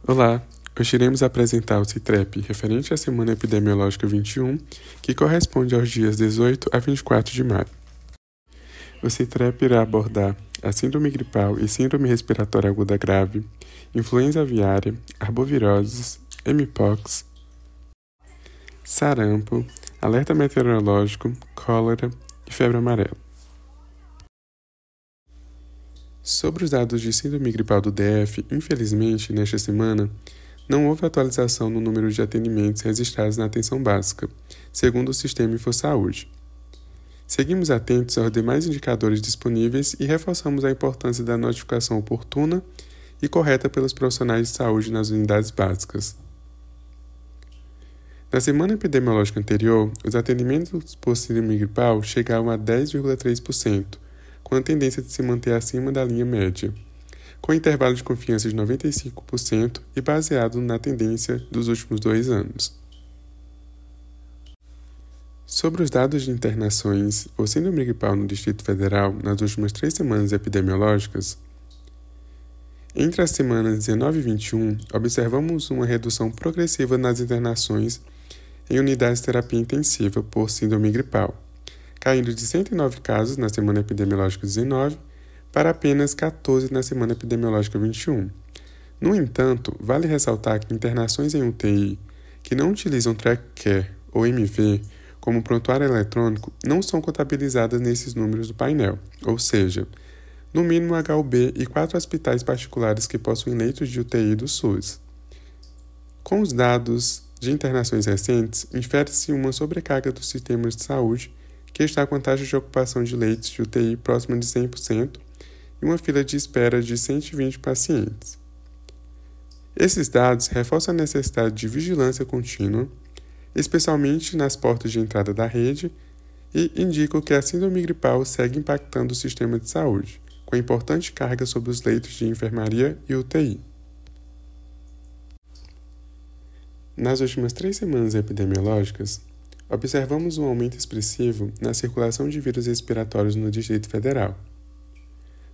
Olá, hoje iremos apresentar o CITREP referente à Semana Epidemiológica 21, que corresponde aos dias 18 a 24 de maio. O CITREP irá abordar a síndrome gripal e síndrome respiratória aguda grave, influenza aviária, arboviroses, mpox, sarampo, alerta meteorológico, cólera e febre amarela. Sobre os dados de síndrome gripal do DF, infelizmente, nesta semana, não houve atualização no número de atendimentos registrados na atenção básica, segundo o Sistema InfoSaúde. Seguimos atentos aos demais indicadores disponíveis e reforçamos a importância da notificação oportuna e correta pelos profissionais de saúde nas unidades básicas. Na semana epidemiológica anterior, os atendimentos por síndrome gripal chegavam a 10,3%, com a tendência de se manter acima da linha média, com intervalo de confiança de 95% e baseado na tendência dos últimos 2 anos. Sobre os dados de internações por síndrome gripal no Distrito Federal nas últimas 3 semanas epidemiológicas, entre as semanas 19 e 21, observamos uma redução progressiva nas internações em unidades de terapia intensiva por síndrome gripal, caindo de 109 casos na semana epidemiológica 19 para apenas 14 na semana epidemiológica 21. No entanto, vale ressaltar que internações em UTI que não utilizam track care ou MV como prontuário eletrônico não são contabilizadas nesses números do painel, ou seja, no mínimo HUB e 4 hospitais particulares que possuem leitos de UTI do SUS. Com os dados de internações recentes, infere-se uma sobrecarga dos sistemas de saúde que está com a taxa de ocupação de leitos de UTI próxima de 100% e uma fila de espera de 120 pacientes. Esses dados reforçam a necessidade de vigilância contínua, especialmente nas portas de entrada da rede, e indicam que a síndrome gripal segue impactando o sistema de saúde, com importante carga sobre os leitos de enfermaria e UTI. Nas últimas 3 semanas epidemiológicas, observamos um aumento expressivo na circulação de vírus respiratórios no Distrito Federal,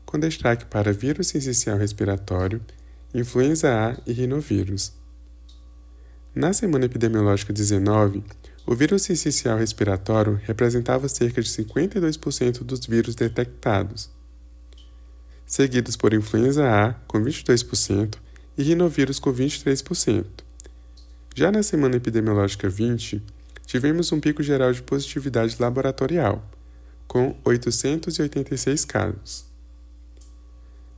com destaque para vírus sincicial respiratório, influenza A e rinovírus. Na semana epidemiológica 19, o vírus sincicial respiratório representava cerca de 52% dos vírus detectados, seguidos por influenza A com 22% e rinovírus com 23%. Já na semana epidemiológica 20, tivemos um pico geral de positividade laboratorial, com 886 casos.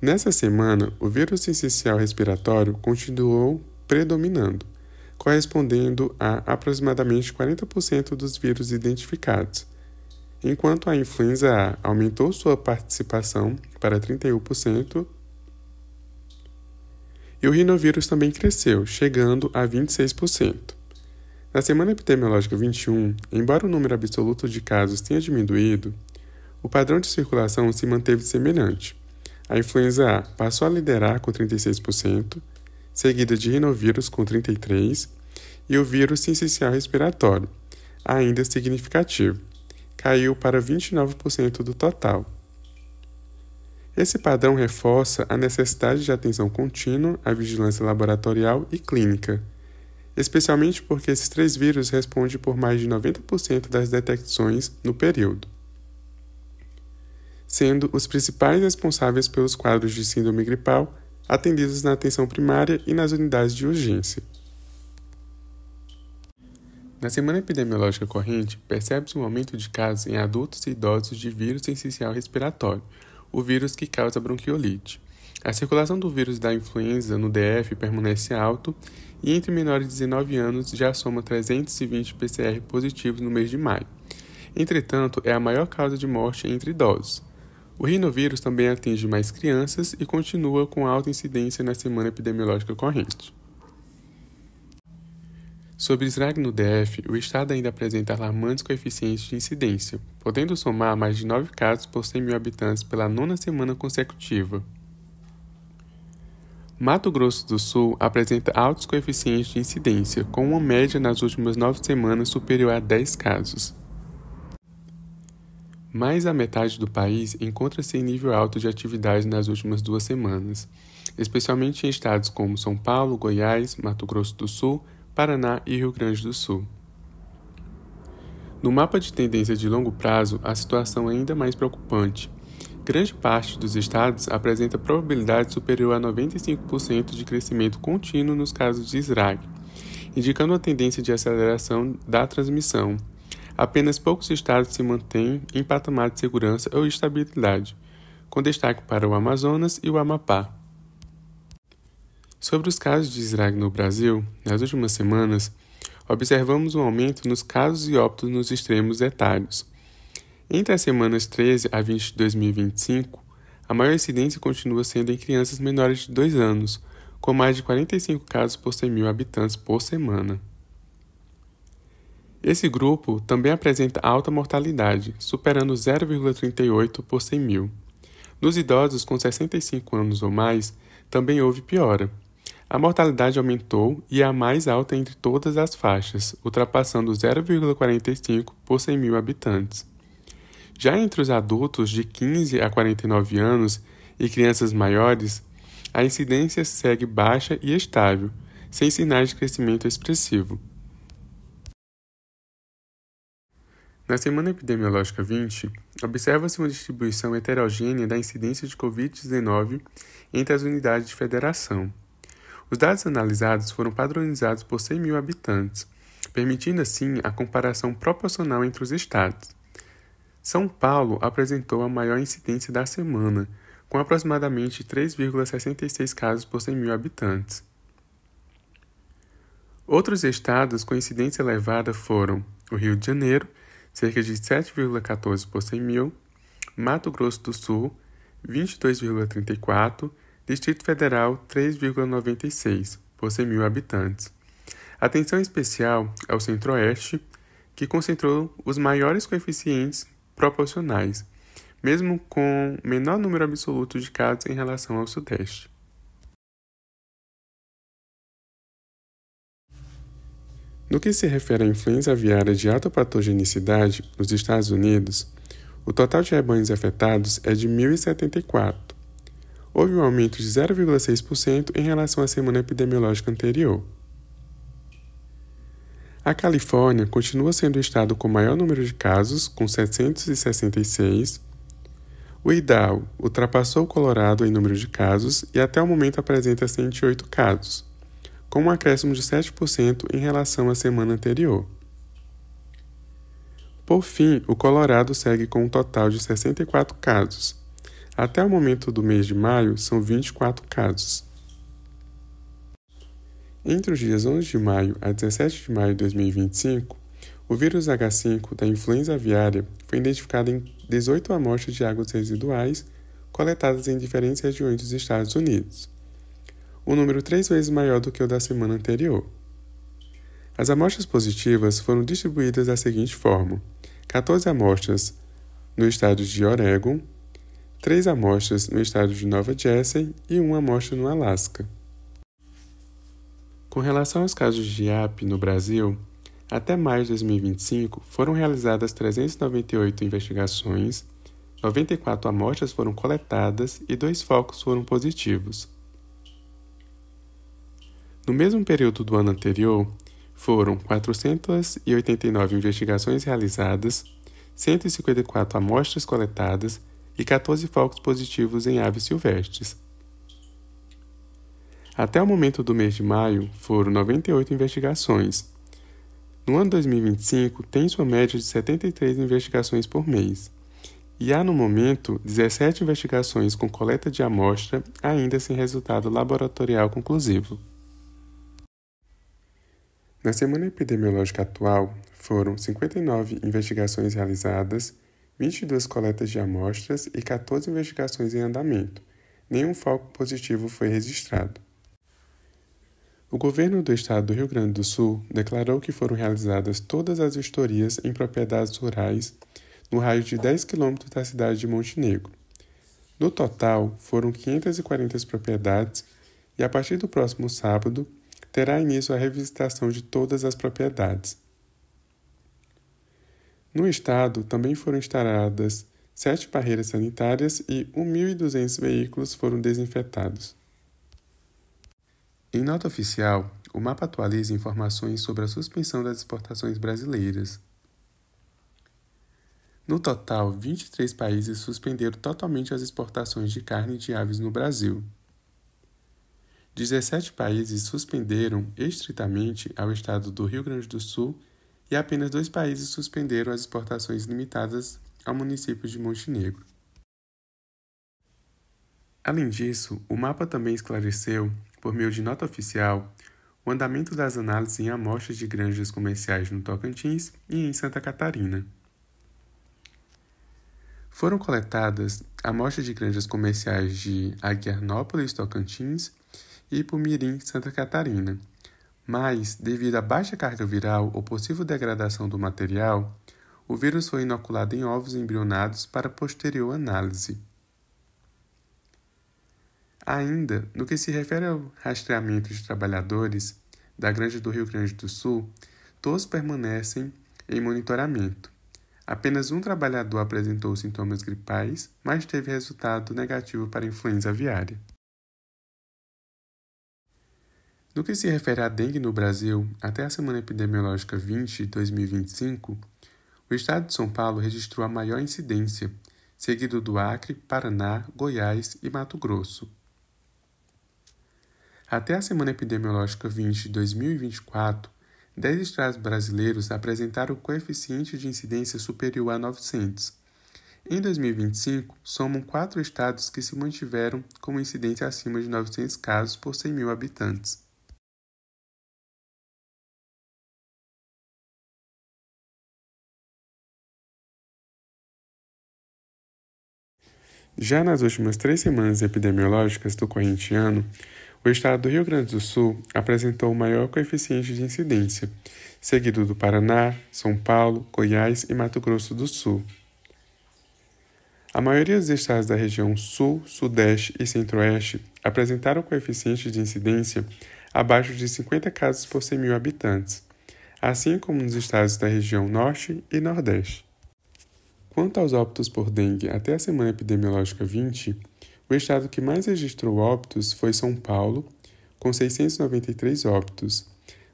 Nessa semana, o vírus sincicial respiratório continuou predominando, correspondendo a aproximadamente 40% dos vírus identificados, enquanto a influenza A aumentou sua participação para 31%, e o rinovírus também cresceu, chegando a 26%. Na semana epidemiológica 21, embora o número absoluto de casos tenha diminuído, o padrão de circulação se manteve semelhante. A influenza A passou a liderar com 36%, seguida de rinovírus com 33%, e o vírus sincicial respiratório, ainda significativo, caiu para 29% do total. Esse padrão reforça a necessidade de atenção contínua à vigilância laboratorial e clínica, especialmente porque esses 3 vírus respondem por mais de 90% das detecções no período, sendo os principais responsáveis pelos quadros de síndrome gripal atendidos na atenção primária e nas unidades de urgência. Na semana epidemiológica corrente, percebe-se um aumento de casos em adultos e idosos de vírus sincicial respiratório, o vírus que causa bronquiolite. A circulação do vírus da influenza no DF permanece alto e entre menores de 19 anos já soma 320 PCR positivos no mês de maio. Entretanto, é a maior causa de morte entre idosos. O rinovírus também atinge mais crianças e continua com alta incidência na semana epidemiológica corrente. Sobre SRAG no DF, o estado ainda apresenta alarmantes coeficientes de incidência, podendo somar mais de 9 casos por 100 mil habitantes pela 9ª semana consecutiva. Mato Grosso do Sul apresenta altos coeficientes de incidência, com uma média nas últimas 9 semanas superior a 10 casos. Mais da metade do país encontra-se em nível alto de atividade nas últimas 2 semanas, especialmente em estados como São Paulo, Goiás, Mato Grosso do Sul, Paraná e Rio Grande do Sul. No mapa de tendência de longo prazo, a situação é ainda mais preocupante. Grande parte dos estados apresenta probabilidade superior a 95% de crescimento contínuo nos casos de SRAG, indicando uma tendência de aceleração da transmissão. Apenas poucos estados se mantêm em patamar de segurança ou estabilidade, com destaque para o Amazonas e o Amapá. Sobre os casos de SRAG no Brasil, nas últimas semanas, observamos um aumento nos casos e óbitos nos extremos etários. Entre as semanas 13 a 20 de 2025, a maior incidência continua sendo em crianças menores de 2 anos, com mais de 45 casos por 100 mil habitantes por semana. Esse grupo também apresenta alta mortalidade, superando 0,38 por 100 mil. Nos idosos com 65 anos ou mais, também houve piora. A mortalidade aumentou e é a mais alta entre todas as faixas, ultrapassando 0,45 por 100 mil habitantes. Já entre os adultos de 15 a 49 anos e crianças maiores, a incidência segue baixa e estável, sem sinais de crescimento expressivo. Na semana epidemiológica 20, observa-se uma distribuição heterogênea da incidência de Covid-19 entre as unidades de federação. Os dados analisados foram padronizados por 100 mil habitantes, permitindo assim a comparação proporcional entre os estados. São Paulo apresentou a maior incidência da semana, com aproximadamente 3,66 casos por 100 mil habitantes. Outros estados com incidência elevada foram o Rio de Janeiro, cerca de 7,14 por 100 mil, Mato Grosso do Sul, 22,34, Distrito Federal, 3,96 por 100 mil habitantes. Atenção especial ao Centro-Oeste, que concentrou os maiores coeficientes proporcionais, mesmo com menor número absoluto de casos em relação ao Sudeste. No que se refere à influenza aviária de alta patogenicidade nos Estados Unidos, o total de rebanhos afetados é de 1.074. Houve um aumento de 0,6% em relação à semana epidemiológica anterior. A Califórnia continua sendo o estado com maior número de casos, com 766. O Idaho ultrapassou o Colorado em número de casos e até o momento apresenta 108 casos, com um acréscimo de 7% em relação à semana anterior. Por fim, o Colorado segue com um total de 64 casos. Até o momento do mês de maio, são 24 casos. Entre os dias 11 de maio a 17 de maio de 2025, o vírus H5 da influenza aviária foi identificado em 18 amostras de águas residuais coletadas em diferentes regiões dos Estados Unidos, um número 3 vezes maior do que o da semana anterior. As amostras positivas foram distribuídas da seguinte forma: 14 amostras no estado de Oregon, 3 amostras no estado de Nova Jersey e 1 amostra no Alasca. Com relação aos casos de IAP no Brasil, até maio de 2025 foram realizadas 398 investigações, 94 amostras foram coletadas e 2 focos foram positivos. No mesmo período do ano anterior, foram 489 investigações realizadas, 154 amostras coletadas e 14 focos positivos em aves silvestres. Até o momento do mês de maio, foram 98 investigações. No ano 2025, tem sua média de 73 investigações por mês. E há, no momento, 17 investigações com coleta de amostra, ainda sem resultado laboratorial conclusivo. Na semana epidemiológica atual, foram 59 investigações realizadas, 22 coletas de amostras e 14 investigações em andamento. Nenhum foco positivo foi registrado. O governo do estado do Rio Grande do Sul declarou que foram realizadas todas as vistorias em propriedades rurais no raio de 10 km da cidade de Montenegro. No total, foram 540 propriedades e, a partir do próximo sábado, terá início a revisitação de todas as propriedades. No estado, também foram instaladas 7 barreiras sanitárias e 1.200 veículos foram desinfetados. Em nota oficial, o mapa atualiza informações sobre a suspensão das exportações brasileiras. No total, 23 países suspenderam totalmente as exportações de carne de aves no Brasil. 17 países suspenderam estritamente ao estado do Rio Grande do Sul e apenas 2 países suspenderam as exportações limitadas ao município de Montenegro. Além disso, o mapa também esclareceu, por meio de nota oficial, o andamento das análises em amostras de granjas comerciais no Tocantins e em Santa Catarina. Foram coletadas amostras de granjas comerciais de Aguiarnópolis, Tocantins, e Ipumirim, Santa Catarina, mas, devido à baixa carga viral ou possível degradação do material, o vírus foi inoculado em ovos embrionados para posterior análise. Ainda, no que se refere ao rastreamento de trabalhadores da Granja do Rio Grande do Sul, todos permanecem em monitoramento. Apenas um trabalhador apresentou sintomas gripais, mas teve resultado negativo para influenza aviária. No que se refere à dengue no Brasil, até a semana epidemiológica 20/2025, o estado de São Paulo registrou a maior incidência, seguido do Acre, Paraná, Goiás e Mato Grosso. Até a semana epidemiológica 20/2024, 10 estados brasileiros apresentaram o coeficiente de incidência superior a 900. Em 2025, somam 4 estados que se mantiveram com uma incidência acima de 900 casos por 100 mil habitantes. Já nas últimas 3 semanas epidemiológicas do corrente ano, o estado do Rio Grande do Sul apresentou o maior coeficiente de incidência, seguido do Paraná, São Paulo, Goiás e Mato Grosso do Sul. A maioria dos estados da região Sul, Sudeste e Centro-Oeste apresentaram coeficiente de incidência abaixo de 50 casos por 100 mil habitantes, assim como nos estados da região Norte e Nordeste. Quanto aos óbitos por dengue até a semana epidemiológica 20, o estado que mais registrou óbitos foi São Paulo, com 693 óbitos.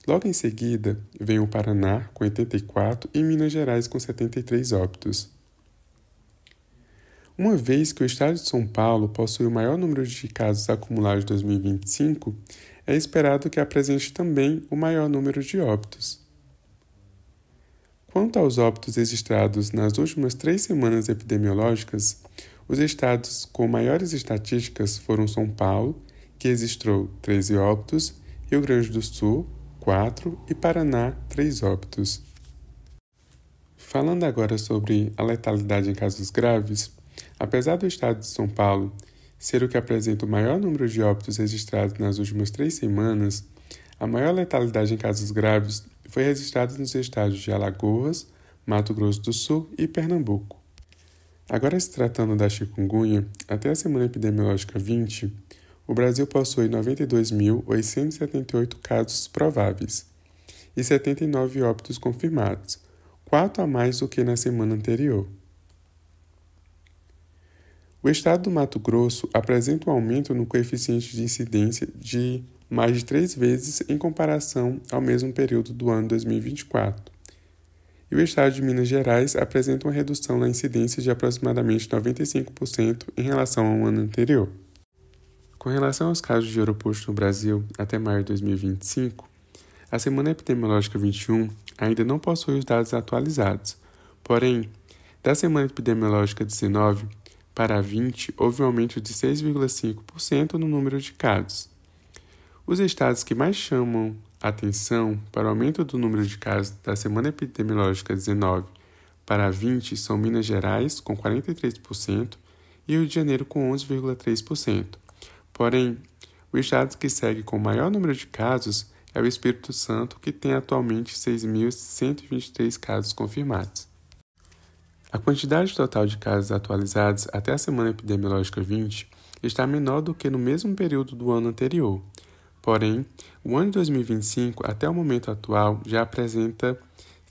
Logo em seguida, vem o Paraná, com 84, e Minas Gerais, com 73 óbitos. Uma vez que o estado de São Paulo possui o maior número de casos acumulados de 2025, é esperado que apresente também o maior número de óbitos. Quanto aos óbitos registrados nas últimas 3 semanas epidemiológicas, os estados com maiores estatísticas foram São Paulo, que registrou 13 óbitos, Rio Grande do Sul, 4 e Paraná, 3 óbitos. Falando agora sobre a letalidade em casos graves, apesar do estado de São Paulo ser o que apresenta o maior número de óbitos registrados nas últimas 3 semanas, a maior letalidade em casos graves foi registrada nos estados de Alagoas, Mato Grosso do Sul e Pernambuco. Agora, se tratando da chikungunya, até a semana epidemiológica 20, o Brasil possui 92.878 casos prováveis e 79 óbitos confirmados, 4 a mais do que na semana anterior. O estado do Mato Grosso apresenta um aumento no coeficiente de incidência de mais de 3 vezes em comparação ao mesmo período do ano 2024. E o estado de Minas Gerais apresenta uma redução na incidência de aproximadamente 95% em relação ao ano anterior. Com relação aos casos de aeroporto no Brasil até maio de 2025, a semana epidemiológica 21 ainda não possui os dados atualizados, porém, da semana epidemiológica 19 para a 20 houve um aumento de 6,5% no número de casos. Os estados que mais chamam atenção para o aumento do número de casos da semana epidemiológica 19 para 20 são Minas Gerais, com 43%, e Rio de Janeiro, com 11,3%. Porém, o estado que segue com o maior número de casos é o Espírito Santo, que tem atualmente 6.123 casos confirmados. A quantidade total de casos atualizados até a semana epidemiológica 20 está menor do que no mesmo período do ano anterior. Porém, o ano de 2025, até o momento atual, já apresenta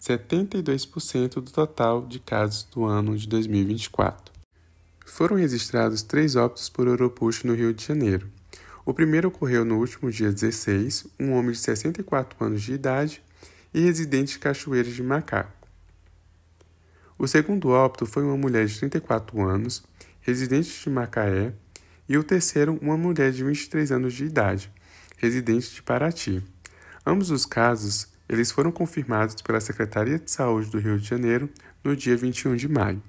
72% do total de casos do ano de 2024. Foram registrados 3 óbitos por aeropush no Rio de Janeiro. O primeiro ocorreu no último dia 16, um homem de 64 anos de idade e residente de Cachoeira de Macaco. O segundo óbito foi uma mulher de 34 anos, residente de Macaé, e o terceiro, uma mulher de 23 anos de idade, residente de Paraty. Ambos os casos, eles foram confirmados pela Secretaria de Saúde do Rio de Janeiro no dia 21 de maio.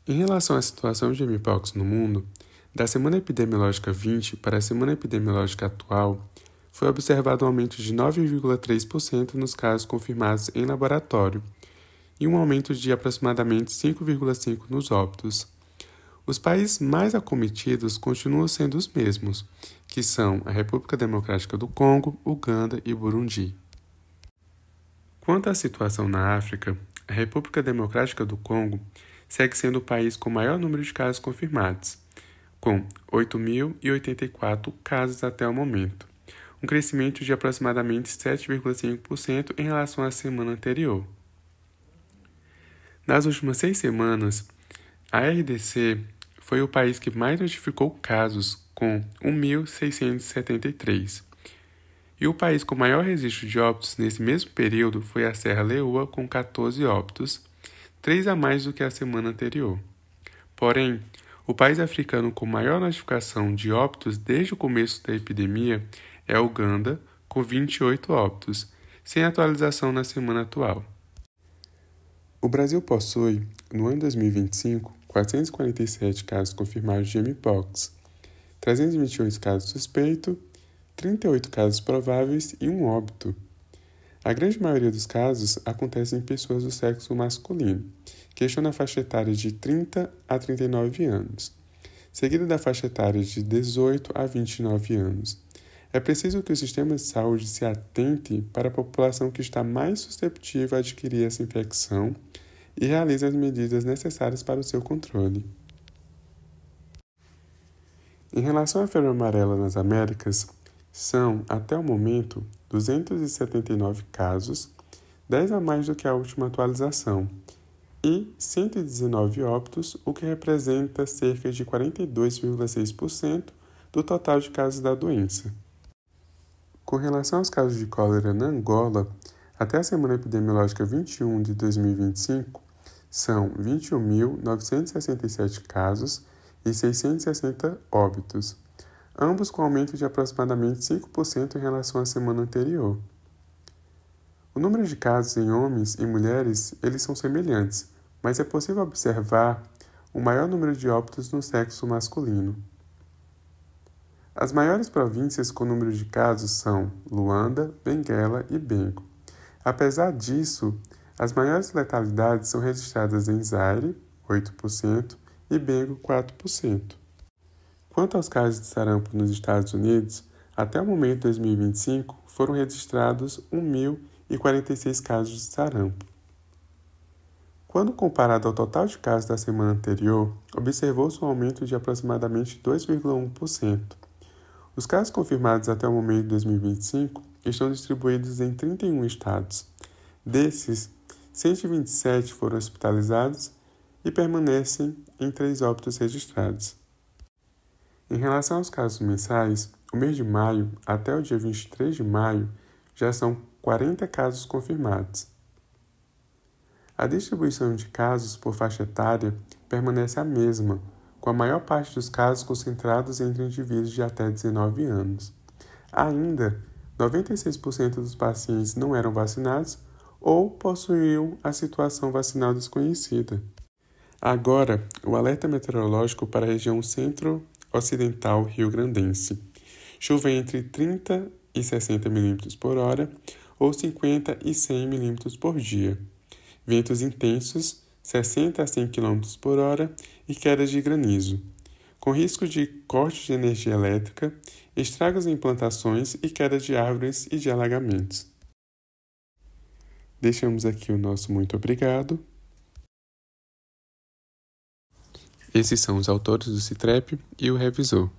Em relação à situação de mpox no mundo, da semana epidemiológica 20 para a semana epidemiológica atual, foi observado um aumento de 9,3% nos casos confirmados em laboratório e um aumento de aproximadamente 5,5% nos óbitos. Os países mais acometidos continuam sendo os mesmos, que são a República Democrática do Congo, Uganda e Burundi. Quanto à situação na África, a República Democrática do Congo segue sendo o país com maior número de casos confirmados, com 8.084 casos até o momento, um crescimento de aproximadamente 7,5% em relação à semana anterior. Nas últimas 6 semanas, a RDC foi o país que mais notificou casos, com 1.673. E o país com maior registro de óbitos nesse mesmo período foi a Serra Leoa, com 14 óbitos, 3 a mais do que a semana anterior. Porém, o país africano com maior notificação de óbitos desde o começo da epidemia é a Uganda, com 28 óbitos, sem atualização na semana atual. O Brasil possui, no ano 2025, 447 casos confirmados de mpox, 328 casos suspeitos, 38 casos prováveis e um óbito. A grande maioria dos casos acontece em pessoas do sexo masculino, que estão na faixa etária de 30 a 39 anos, seguida da faixa etária de 18 a 29 anos. É preciso que o sistema de saúde se atente para a população que está mais susceptível a adquirir essa infecção e realize as medidas necessárias para o seu controle. Em relação à febre amarela nas Américas, são, até o momento, 279 casos, 10 a mais do que a última atualização, e 119 óbitos, o que representa cerca de 42,6% do total de casos da doença. Com relação aos casos de cólera na Angola, até a semana epidemiológica 21 de 2025, são 21.967 casos e 660 óbitos, ambos com aumento de aproximadamente 5% em relação à semana anterior. O número de casos em homens e mulheres, eles são semelhantes, mas é possível observar o maior número de óbitos no sexo masculino. As maiores províncias com número de casos são Luanda, Benguela e Bengo. Apesar disso, as maiores letalidades são registradas em Zaire, 8%, e Bengo, 4%. Quanto aos casos de sarampo nos Estados Unidos, até o momento de 2025 foram registrados 1.046 casos de sarampo. Quando comparado ao total de casos da semana anterior, observou-se um aumento de aproximadamente 2,1%. Os casos confirmados até o momento de 2025 estão distribuídos em 31 estados. Desses, 127 foram hospitalizados e permanecem em 3 óbitos registrados. Em relação aos casos mensais, o mês de maio até o dia 23 de maio já são 40 casos confirmados. A distribuição de casos por faixa etária permanece a mesma, com a maior parte dos casos concentrados entre indivíduos de até 19 anos. Ainda, 96% dos pacientes não eram vacinados ou possuíam a situação vacinal desconhecida. Agora, o alerta meteorológico para a região centro-ocidental rio-grandense. Chuva entre 30 e 60 mm por hora ou 50 e 100 mm por dia. Ventos intensos, 60 a 100 km por hora e quedas de granizo, com risco de corte de energia elétrica, estragos em plantações e queda de árvores e de alagamentos. Deixamos aqui o nosso muito obrigado. Esses são os autores do CITREP e o revisor.